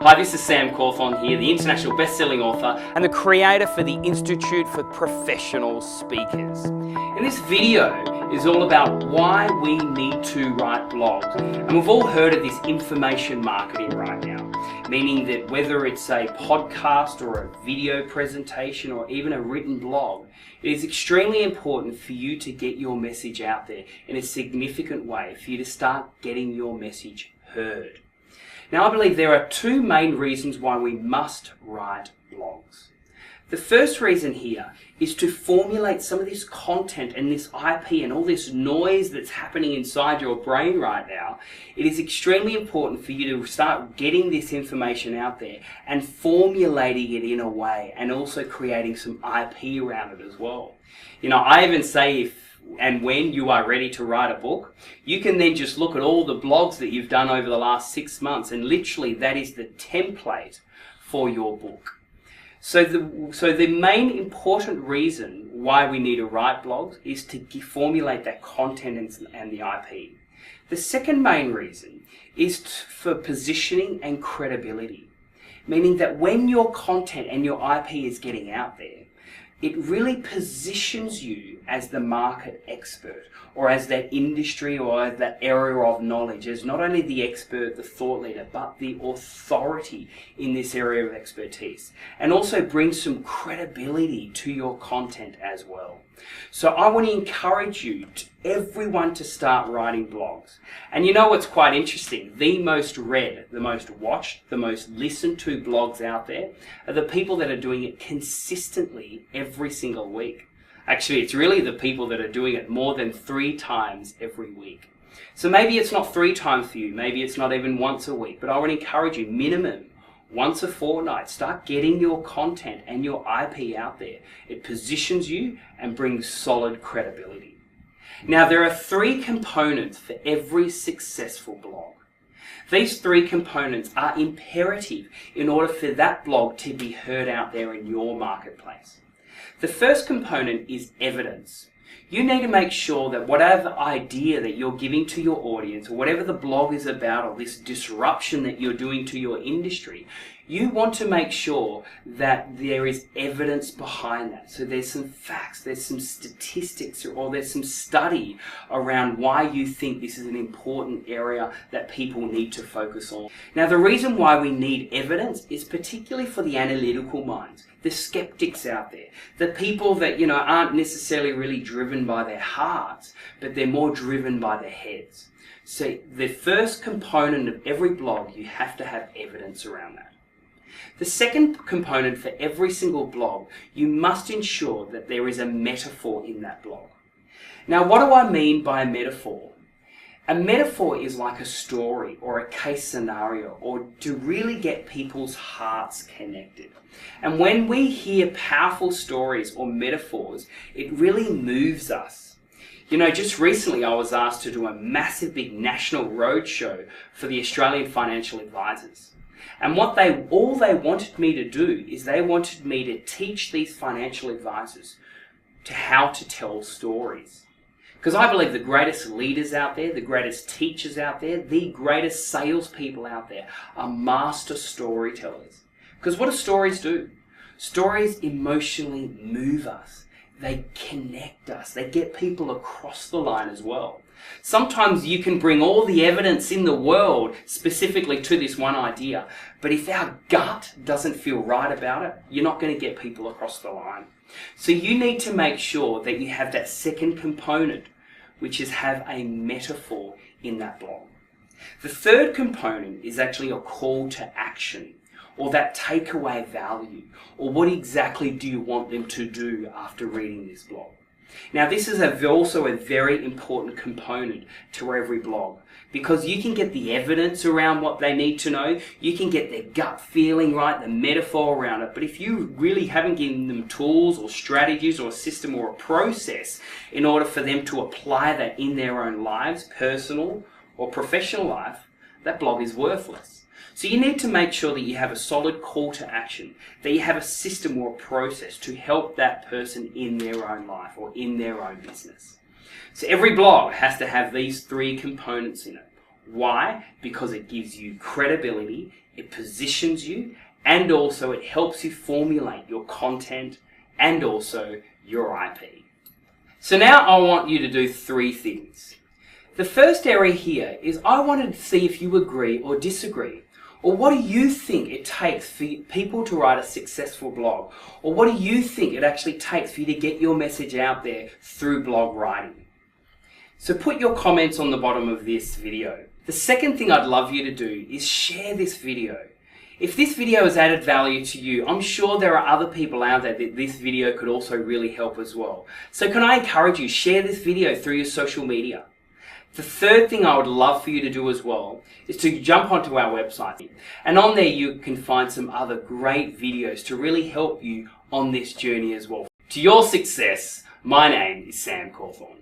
Hi, this is Sam Cawthorn here, the international best-selling author and the creator for the Institute for Professional Speakers. And this video is all about why we need to write blogs. And we've all heard of this information marketing right now, meaning that whether it's a podcast or a video presentation or even a written blog, it is extremely important for you to get your message out there in a significant way, for you to start getting your message heard. Now, I believe there are two main reasons why we must write blogs. The first reason here is to formulate some of this content and this IP and all this noise that's happening inside your brain right now. It is extremely important for you to start getting this information out there and formulating it in a way, and also creating some IP around it as well. You know, I even say if and when you are ready to write a book, you can then just look at all the blogs that you've done over the last 6 months, and literally that is the template for your book. So the main important reason why we need to write blogs is to formulate that content and the IP. The second main reason is for positioning and credibility, meaning that when your content and your IP is getting out there, it really positions you as the market expert, or as that industry or that area of knowledge, as not only the expert, the thought leader, but the authority in this area of expertise, and also brings some credibility to your content as well. So I want to encourage you, everyone, to start writing blogs. And you know what's quite interesting? The most read, the most watched, the most listened to blogs out there are the people that are doing it consistently every single week. Actually, it's really the people that are doing it more than 3 times every week. So maybe it's not 3 times for you, maybe it's not even once a week, but I want to encourage you, minimum once a fortnight, start getting your content and your IP out there. It positions you and brings solid credibility. Now, there are 3 components for every successful blog. These 3 components are imperative in order for that blog to be heard out there in your marketplace. The first component is evidence. You need to make sure that whatever idea that you're giving to your audience, or whatever the blog is about, or this disruption that you're doing to your industry, you want to make sure that there is evidence behind that. So there's some facts, there's some statistics, or there's some study around why you think this is an important area that people need to focus on. Now, the reason why we need evidence is particularly for the analytical minds, the skeptics out there, the people that, aren't necessarily really driven by their hearts, but they're more driven by their heads. So the first component of every blog, you have to have evidence around that. The second component for every single blog, you must ensure that there is a metaphor in that blog. Now, what do I mean by a metaphor? A metaphor is like a story or a case scenario, or to really get people's hearts connected. And when we hear powerful stories or metaphors, it really moves us. Just recently I was asked to do a massive big national roadshow for the Australian financial advisors. And all they wanted me to do is they wanted me to teach these financial advisors to how to tell stories. Because I believe the greatest leaders out there, the greatest teachers out there, the greatest salespeople out there are master storytellers. Because what do stories do? Stories emotionally move us. They connect us. They get people across the line as well. Sometimes you can bring all the evidence in the world specifically to this one idea, but if our gut doesn't feel right about it, you're not going to get people across the line. So you need to make sure that you have that second component, which is have a metaphor in that blog. The third component is actually a call to action, or that takeaway value, or what exactly do you want them to do after reading this blog. Now, this is also a very important component to every blog, because you can get the evidence around what they need to know, you can get their gut feeling right, the metaphor around it, but if you really haven't given them tools or strategies or a system or a process in order for them to apply that in their own lives, personal or professional life, that blog is worthless. So you need to make sure that you have a solid call to action, that you have a system or a process to help that person in their own life or in their own business. So every blog has to have these 3 components in it. Why? Because it gives you credibility, it positions you, and also it helps you formulate your content and also your IP. So now I want you to do 3 things. The first area here is I wanted to see if you agree or disagree. Or what do you think it takes for people to write a successful blog? Or what do you think it actually takes for you to get your message out there through blog writing? So put your comments on the bottom of this video. The second thing I'd love you to do is share this video. If this video has added value to you, I'm sure there are other people out there that this video could also really help as well. So can I encourage you, share this video through your social media. The third thing I would love for you to do as well is to jump onto our website. And on there you can find some other great videos to really help you on this journey as well. To your success, my name is Sam Cawthorn.